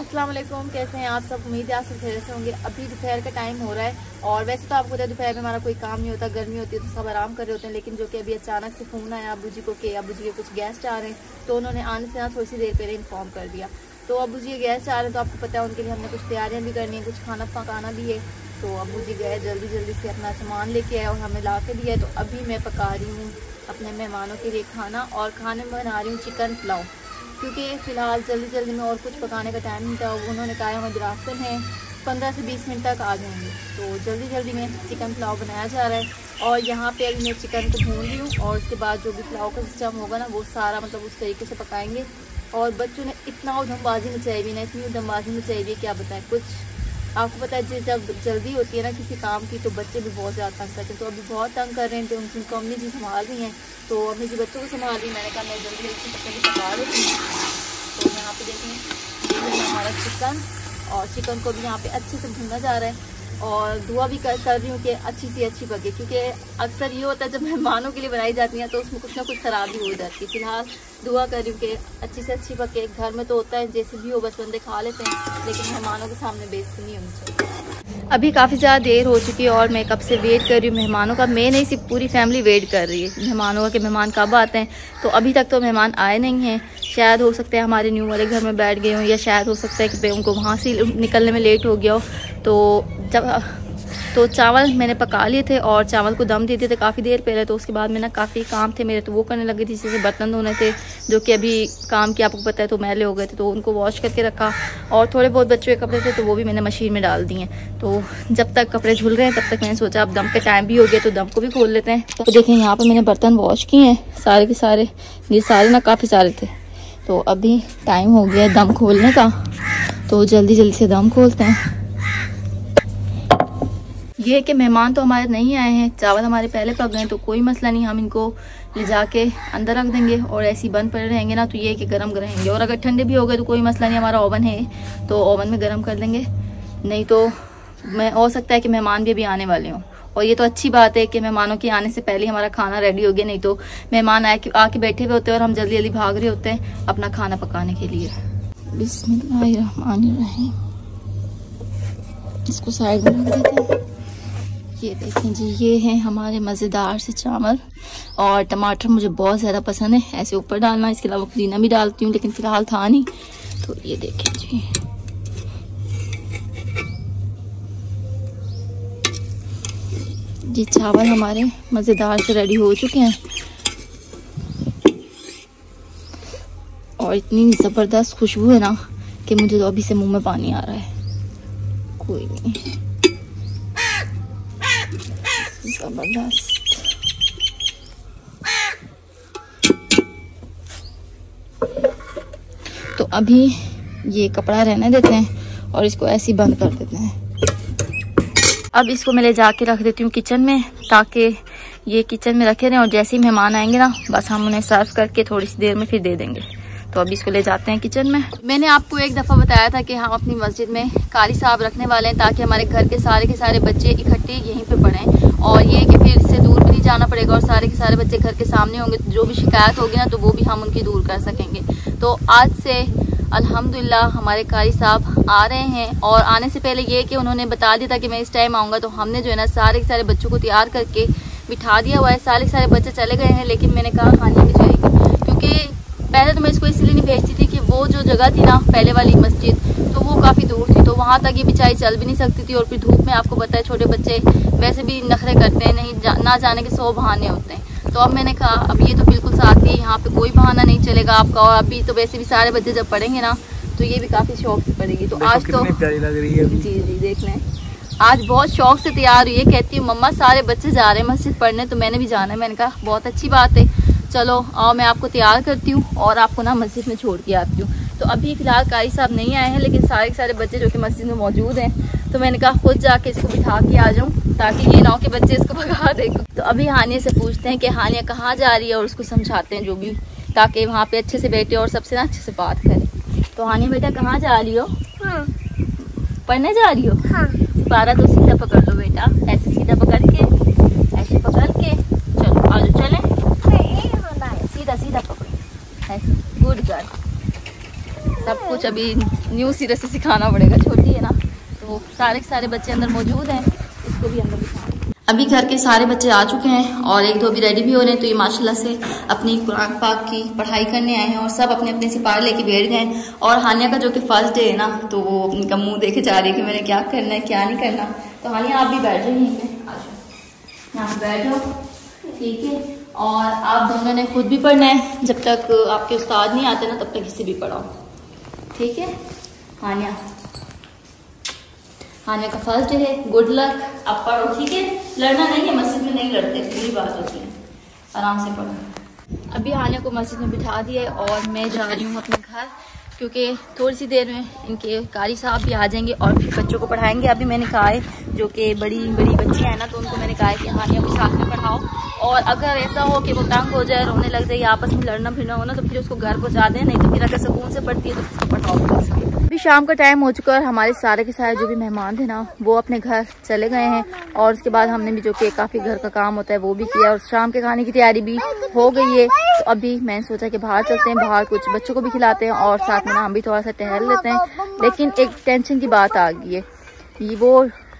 अस्सलाम वालेकुम, कैसे हैं आप सब। उम्मीद है आप सब खैर से होंगे। अभी दोपहर का टाइम हो रहा है और वैसे तो आपको पता है दोपहर में हमारा कोई काम नहीं होता, गर्मी होती है तो सब आराम कर रहे होते हैं। लेकिन जो कि अभी अचानक से फ़ोन आया अबू जी को कि अबू जी के कुछ गेस्ट आ रहे हैं, तो उन्होंने आने से ना थोड़ी सी देर पहले इन्फॉर्म कर दिया। तो अबू जी गेस्ट आ रहे हैं तो आपको पता है उनके लिए हमने कुछ तैयारियाँ भी करनी है, कुछ खाना पकाना भी है। तो अबू जी गए जल्दी से अपना सामान लेके आए और हमें ला के दिया। तो अभी मैं पका रही हूँ अपने मेहमानों के लिए खाना, और खाने में बना रही हूँ चिकन पुलाव, क्योंकि फ़िलहाल जल्दी में और कुछ पकाने का टाइम नहीं था। उन्होंने कहा हमें रास्ते में 15 से 20 मिनट तक आ जाएंगे, तो जल्दी में चिकन पुलाव बनाया जा रहा है। और यहाँ पे अभी मैं चिकन को भून रही हूँ और उसके बाद जो भी पुलाव का सिस्टम होगा ना वो सारा मतलब उस तरीके से पकाएंगे। और बच्चों ने इतना उधमबाजी मचाई हुई ना, इतनी उधमबाजी मचाई हुई है क्या बताएं। कुछ आपको पता है जब जल्दी होती है ना किसी काम की तो बच्चे भी बहुत ज़्यादा तंग करते हैं। तो अभी बहुत तंग कर रहे हैं, तो उनको अम्मी जी संभाल रही हैं, तो अम्मी जी बच्चों को संभाल रही। मैंने कहा मैं जल्दी से पका देती हूँ। तो यहाँ पे देखें ये हमारा चिकन, और चिकन को भी यहाँ पे अच्छे से भुना जा रहा है। और दुआ भी कर रही हूँ कि अच्छी सी अच्छी पके, क्योंकि अक्सर ये होता है जब मेहमानों के लिए बनाई जाती हैं तो उसमें कुछ ना कुछ खराबी हो जाती है। फिलहाल दुआ कर रही हूँ कि अच्छी से अच्छी पके। घर में तो होता है जैसे भी हो बस बंदे खा लेते हैं, लेकिन मेहमानों के सामने बेइज्जती नहीं होनी चाहिए। अभी काफ़ी ज़्यादा देर हो चुकी है और मैं कब से वेट कर रही हूँ मेहमानों का। मैं नहीं, सिर्फ पूरी फैमिली वेट कर रही है मेहमानों का कि मेहमान कब आते हैं। तो अभी तक तो मेहमान आए नहीं हैं। शायद हो सकता है हमारे न्यू वाले घर में बैठ गए हों, या शायद हो सकता है कि उनको वहाँ से निकलने में लेट हो गया हो। तो चावल मैंने पका लिए थे और चावल को दम देते थे काफ़ी देर पहले। तो उसके बाद में ना काफ़ी काम थे मेरे, तो वो करने लगी थी। जैसे बर्तन धोने थे जो कि अभी काम की आपको पता है तो मैले हो गए थे, तो उनको वॉश करके रखा। और थोड़े बहुत बच्चों के कपड़े थे तो वो भी मैंने मशीन में डाल दिए। तो जब तक कपड़े धुल रहे हैं तब तक मैंने सोचा अब दम का टाइम भी हो गया तो दम को भी खोल लेते हैं। तो देखें यहाँ पर मैंने बर्तन वॉश किए हैं सारे के सारे, ये सारे ना काफ़ी सारे थे। तो अभी टाइम हो गया है दम खोलने का, तो जल्दी से दम खोलते हैं। ये है कि मेहमान तो हमारे नहीं आए हैं, चावल हमारे पहले पक गए तो कोई मसला नहीं, हम इनको ले जाके अंदर रख देंगे। और ऐसे ही बंद पड़े रहेंगे ना तो ये है कि गर्म रहेंगे। और अगर ठंडे भी हो गए तो कोई मसला नहीं, हमारा ओवन है तो ओवन में गर्म कर देंगे। नहीं तो हो सकता है कि मेहमान भी अभी आने वाले हों। और ये तो अच्छी बात है कि मेहमानों के आने से पहले हमारा खाना रेडी हो गया, नहीं तो मेहमान आके बैठे हुए होते हैं और हम जल्दी भाग रहे होते हैं अपना खाना पकाने के लिए। बिस्मिल्लाहिर्रहमानिर्रहीम, इसको साइड में रख देते हैं। ये देखें जी, ये हैं हमारे मज़ेदार से चावल। और टमाटर मुझे बहुत ज़्यादा पसंद है ऐसे ऊपर डालना, इसके अलावा पुदीना भी डालती हूँ लेकिन फ़िलहाल था नहीं। तो ये देखें जी, ये चावल हमारे मज़ेदार से रेडी हो चुके हैं। और इतनी ज़बरदस्त खुशबू है ना कि मुझे तो अभी से मुंह में पानी आ रहा है। कोई नहीं, जबरदस्त। तो अभी ये कपड़ा रहने देते हैं और इसको ऐसे ही बंद कर देते हैं। अब इसको मैं ले जाके रख देती हूँ किचन में, ताकि ये किचन में रखे रहें और जैसे ही मेहमान आएंगे ना बस हम उन्हें सर्व करके थोड़ी सी देर में फिर दे देंगे। तो अभी इसको ले जाते हैं किचन में। मैंने आपको एक दफ़ा बताया था कि हम अपनी मस्जिद में कारी साहब रखने वाले हैं, ताकि हमारे घर के सारे बच्चे इकट्ठे यहीं पे पढ़ें। और ये कि फिर इससे दूर भी नहीं जाना पड़ेगा और सारे के सारे बच्चे घर के सामने होंगे, तो जो भी शिकायत होगी ना तो वो भी हम उनकी दूर कर सकेंगे। तो आज से अल्हम्दुलिल्लाह हमारे कारी साहब आ रहे हैं। और आने से पहले ये कि उन्होंने बता दिया था कि मैं इस टाइम आऊँगा, तो हमने जो है ना सारे के सारे बच्चों को तैयार करके बिठा दिया हुआ है। सारे के सारे बच्चे चले गए हैं, लेकिन मैंने कहा खाने भी जाएगी, क्योंकि पहले तो मैं इसको इसलिए नहीं भेजती थी कि वो जो जगह थी ना पहले वाली मस्जिद, तो वो काफ़ी दूर थी, तो वहाँ तक ये बेचारी चल भी नहीं सकती थी। और फिर धूप में आपको पता है छोटे बच्चे वैसे भी नखरे करते हैं, ना जाने के 100 बहाने होते हैं। तो अब मैंने कहा अब ये तो बिल्कुल साथ ही, यहाँ पे कोई बहाना नहीं चलेगा आपका। और अभी तो वैसे भी सारे बच्चे जब पढ़ेंगे ना तो ये भी काफ़ी शौक से पढ़ेगी। तो आज तो प्यारी लग रही है। जी देख लें, आज बहुत शौक से तैयार हुई है, कहती है मम्मा सारे बच्चे जा रहे हैं मस्जिद पढ़ने तो मैंने भी जाना है। मैंने कहा बहुत अच्छी बात है, चलो आओ मैं आपको तैयार करती हूँ और आपको ना मस्जिद में छोड़ के आती हूँ। तो अभी फ़िलहाल कारी साहब नहीं आए हैं, लेकिन सारे के सारे बच्चे जो कि मस्जिद में मौजूद हैं, तो मैंने कहा खुद जाके इसको बिठा के आ जाऊँ, ताकि ये ना हो कि बच्चे इसको भगा दें। तो अभी हानिया से पूछते हैं कि हानिया कहाँ जा रही है और उसको समझाते हैं जो भी, ताकि वहाँ पे अच्छे से बैठे और सबसे ना अच्छे से बात करें। तो हानिया बेटा कहाँ जा रही हो? हाँ। पढ़ने जा रही हो? हाँ। सिपारा तो सीधा पकड़ लो बेटा, ऐसे सीधा पकड़ के, ऐसे पकड़ के, चलो आज चलें, सीधा पकड़ो ऐसे। गुड गर्ल, सब कुछ अभी न्यू सिरे से सिखाना पड़ेगा, छोटी है ना, तो सारे के सारे बच्चे अंदर मौजूद हैं, इसको भी अंदर दिखाना। अभी घर के सारे बच्चे आ चुके हैं और एक दो भी रेडी भी हो रहे हैं। तो ये माशाल्लाह से अपनी कुरान पाक की पढ़ाई करने आए हैं और सब अपने अपने सिपारे लेके बैठ गए। और हानिया का जो कि फर्स्ट डे है ना, तो वो उनका मुंह देखे जा रही है कि मैंने क्या करना है क्या नहीं करना। तो हानिया आप भी बैठ जाओ, यहीं पे आ जाओ, यहाँ बैठ जाओ, ठीक है। और आप दोनों ने खुद भी पढ़ना है, जब तक आपके उस्ताद नहीं आते ना तब तक किसी भी पढ़ाओ, ठीक है। हानिया का फर्स्ट डे है, गुड लक, आप पढ़ो, ठीक है। लड़ना नहीं है, मस्जिद में नहीं लड़ते, पूरी बात होती है, आराम से पढ़ो। अभी हानिया को मस्जिद में बिठा दिया है और मैं जा रही हूँ अपने घर, क्योंकि थोड़ी सी देर में इनके कारी साहब भी आ जाएंगे और फिर बच्चों को पढ़ाएंगे। अभी मैंने कहा है, जो कि बड़ी बच्चियाँ हैं ना, तो उनको मैंने कहा है कि हानिया को साथ में पढ़ाओ, और अगर ऐसा हो कि वो तंग हो जाए, रोने लग जाए, आपस में लड़ना फिरना हो ना, तो फिर उसको घर पहुँचा दें, नहीं तो फिर अगर सुकून से पढ़ती है तो उसको पढ़ाओ। अभी शाम का टाइम हो चुका है और हमारे सारे के सारे जो भी मेहमान थे ना, वो अपने घर चले गए हैं। और उसके बाद हमने भी जो कि काफ़ी घर का काम होता है वो भी किया और शाम के खाने की तैयारी भी हो गई है। तो अभी मैंने सोचा कि बाहर चलते हैं, बाहर कुछ बच्चों को भी खिलाते हैं और साथ में ना हम भी थोड़ा सा टहल लेते हैं। लेकिन एक टेंशन की बात आ गई है,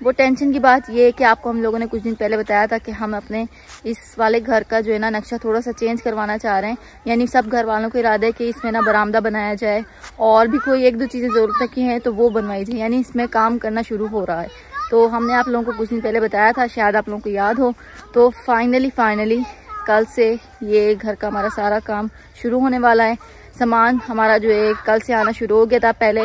वो टेंशन की बात ये है कि आपको हम लोगों ने कुछ दिन पहले बताया था कि हम अपने इस वाले घर का जो है ना नक्शा थोड़ा सा चेंज करवाना चाह रहे हैं। यानी सब घर वालों को इरादा है कि इसमें ना बरामदा बनाया जाए और भी कोई एक दो चीज़ें ज़रूरत की हैं तो वो बनवाई जाए, यानी इसमें काम करना शुरू हो रहा है। तो हमने आप लोगों को कुछ दिन पहले बताया था, शायद आप लोगों को याद हो। तो फाइनली कल से ये घर का हमारा सारा काम शुरू होने वाला है। सामान हमारा जो है कल से आना शुरू हो गया था, पहले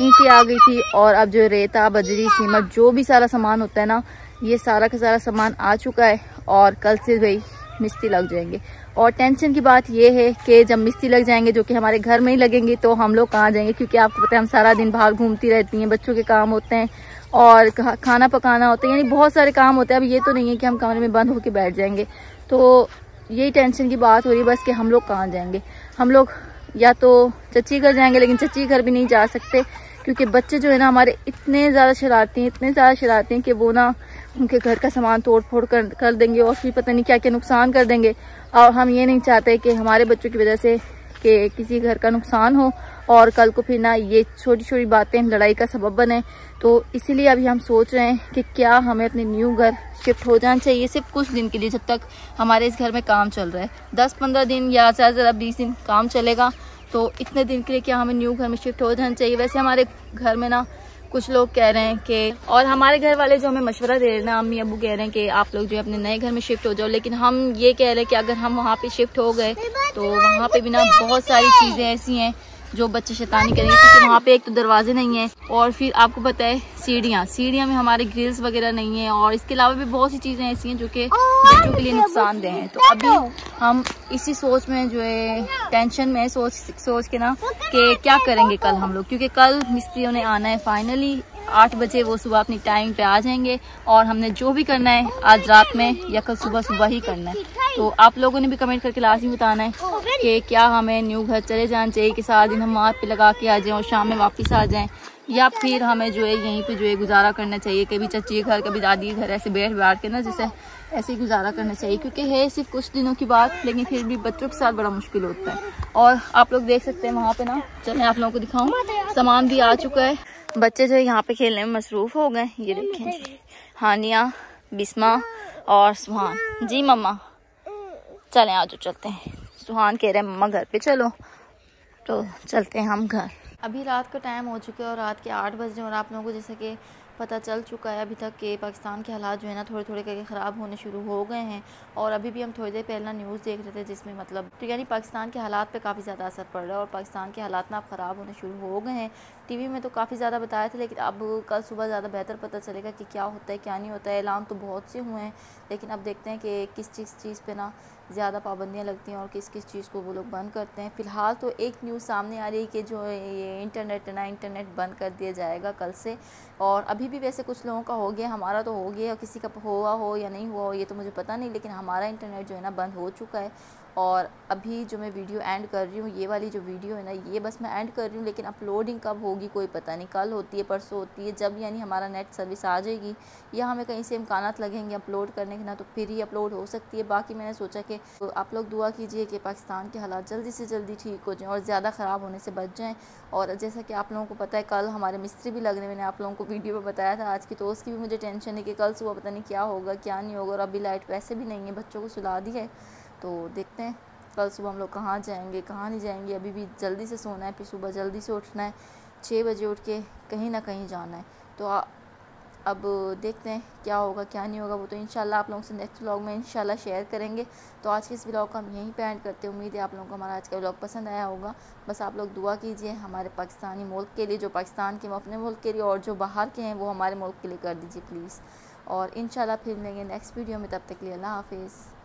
ईंटें आ गई थी और अब जो रेता बजरी सीमेंट जो भी सारा सामान होता है ना, ये सारा का सारा सामान आ चुका है और कल से भाई मिस्त्री लग जाएंगे। और टेंशन की बात ये है कि जब मिस्त्री लग जाएंगे, जो कि हमारे घर में ही लगेंगे, तो हम लोग कहाँ जाएंगे, क्योंकि आपको पता है हम सारा दिन बाहर घूमती रहती हैं, बच्चों के काम होते हैं और खाना पकाना होता है, यानी बहुत सारे काम होते हैं। अब ये तो नहीं है कि हम कमरे में बंद होकर बैठ जाएंगे। तो यही टेंशन की बात हो रही है बस कि हम लोग कहाँ जाएंगे। हम लोग या तो चची घर जाएंगे, लेकिन चची घर भी नहीं जा सकते क्योंकि बच्चे जो है ना हमारे इतने ज़्यादा शरारती हैं कि वो ना उनके घर का सामान तोड़ फोड़ कर देंगे और फिर पता नहीं क्या क्या नुकसान कर देंगे। और हम ये नहीं चाहते कि हमारे बच्चों की वजह से कि किसी घर का नुकसान हो और कल को फिर ना ये छोटी छोटी बातें लड़ाई का सबब बने। तो इसीलिए अभी हम सोच रहे हैं कि क्या हमें अपने न्यू घर शिफ्ट हो जाना चाहिए, सिर्फ कुछ दिन के लिए, जब तक हमारे इस घर में काम चल रहा है। 10-15 दिन या ज़्यादा से ज़्यादा 20 दिन काम चलेगा, तो इतने दिन के लिए क्या हमें न्यू घर में शिफ्ट हो जाना चाहिए। वैसे हमारे घर में ना कुछ लोग कह रहे हैं कि, और हमारे घर वाले जो हमें मशवरा दे रहे हैं ना, अम्मी अबू कह रहे हैं कि आप लोग जो है अपने नए घर में शिफ्ट हो जाओ। लेकिन हम ये कह रहे हैं कि अगर हम वहाँ पे शिफ्ट हो गए तो वहाँ पे भी ना बहुत सारी चीज़ें ऐसी हैं जो बच्चे शैतानी करेंगे, क्योंकि वहाँ पे एक तो दरवाजे नहीं है और फिर आपको पता है सीढ़ियाँ में हमारे ग्रिल्स वगैरह नहीं है, और इसके अलावा भी बहुत सी चीज़ें ऐसी हैं जो कि बच्चों के लिए नुकसानदेह हैं। तो अभी हम इसी सोच में जो है टेंशन में सोच के ना कि क्या करेंगे कल हम लोग, क्योंकि कल मिस्त्रियों ने आना है फाइनली 8 बजे, वो सुबह अपनी टाइम पे आ जाएंगे और हमने जो भी करना है आज रात में या कल सुबह ही करना है। तो आप लोगों ने भी कमेंट करके लाजमी बताना है कि क्या हमें न्यू घर चले जाना चाहिए कि सारा दिन हम वहाँ पे लगा के आ जाएं और शाम में वापस आ जाएं, या फिर हमें जो है यहीं पे जो है गुजारा करना चाहिए, कभी चची के घर कभी दादी के घर ऐसे बैठ के ना जैसे ऐसे ही गुजारा करना चाहिए। क्योंकि है सिर्फ कुछ दिनों की बात, लेकिन फिर भी बच्चों के साथ बड़ा मुश्किल होता है। और आप लोग देख सकते हैं वहाँ पे ना, चलें आप लोगों को दिखाऊं, सामान भी आ चुका है। बच्चे जो यहाँ पे खेलने में मसरूफ हो गए। ये देखें जी, हानिया, बिस्मा और सुहान। जी मम्मा चलें आज चलते हैं। सुहान कह रहे हैं मम्मा घर पे चलो, तो चलते हैं हम घर। अभी रात का टाइम हो चुका है और रात के 8 बजे, और आप लोगों को जैसे कि पता चल चुका है अभी तक कि पाकिस्तान के हालात जो है ना थोड़े थोड़े करके ख़राब होने शुरू हो गए हैं। और अभी भी हम थोड़ी देर पहले न्यूज़ देख रहे थे जिसमें मतलब तो यानी पाकिस्तान के हालात पे काफ़ी ज़्यादा असर पड़ रहा है और पाकिस्तान के हालात ना अब ख़राब होने शुरू हो गए हैं। टीवी में तो काफ़ी ज़्यादा बताए थे, लेकिन अब कल सुबह ज़्यादा बेहतर पता चलेगा कि क्या होता है क्या नहीं होता है। ऐलान तो बहुत से हुए हैं, लेकिन अब देखते हैं कि किस चीज़ पे ना ज़्यादा पाबंदियाँ लगती हैं और किस चीज़ को वो लोग बंद करते हैं। फ़िलहाल तो एक न्यूज़ सामने आ रही है कि जो ये इंटरनेट बंद कर दिया जाएगा कल से। और अभी भी वैसे कुछ लोगों का हो गया, हमारा तो हो गया, किसी का हुआ हो या नहीं हुआ हो ये तो मुझे पता नहीं, लेकिन हमारा इंटरनेट जो है ना बंद हो चुका है। और अभी जो मैं वीडियो एंड कर रही हूँ, ये वाली जो वीडियो है ना, ये बस मैं एंड कर रही हूँ, लेकिन अपलोडिंग कब होगी कोई पता नहीं, कल होती है, परसों होती है, जब यानी हमारा नेट सर्विस आ जाएगी या हमें कहीं से इम्कानात लगेंगे अपलोड करने के ना, तो फिर ही अपलोड हो सकती है। बाकी मैंने सोचा कि तो आप लोग दुआ कीजिए कि पाकिस्तान के हालात जल्दी से जल्दी ठीक हो जाएँ और ज़्यादा ख़राब होने से बच जाएँ। और जैसा कि आप लोगों को पता है, कल हमारे मिस्त्री भी लगने, मैंने आप लोगों को वीडियो में बताया था आज की, तो उसकी भी मुझे टेंशन है कि कल सुबह पता नहीं क्या होगा क्या नहीं होगा। और अभी लाइट वैसे भी नहीं है, बच्चों को सुला दी है, तो देखते हैं कल सुबह हम लोग कहाँ जाएंगे कहाँ नहीं जाएंगे। अभी भी जल्दी से सोना है, फिर सुबह जल्दी से उठना है, 6 बजे उठ के कहीं ना कहीं जाना है। तो अब देखते हैं क्या होगा क्या नहीं होगा, वो तो इंशाल्लाह आप लोगों से नेक्स्ट व्लॉग में इंशाल्लाह शेयर करेंगे। तो आज के इस व्लॉग को हम यहीं पे एंड करते हैं। उम्मीद है आप लोगों को हमारा आज का व्लॉग पसंद आया होगा। बस आप लोग दुआ कीजिए हमारे पाकिस्तानी मुल्क के लिए, जो पाकिस्तान के वो अपने मुल्क के लिए, और जो बाहर के हैं वो हमारे मुल्क के लिए कर दीजिए प्लीज़। और इंशाल्लाह फिर मिलेंगे नेक्स्ट वीडियो में, तब तक के लिए अल्लाह हाफिज़।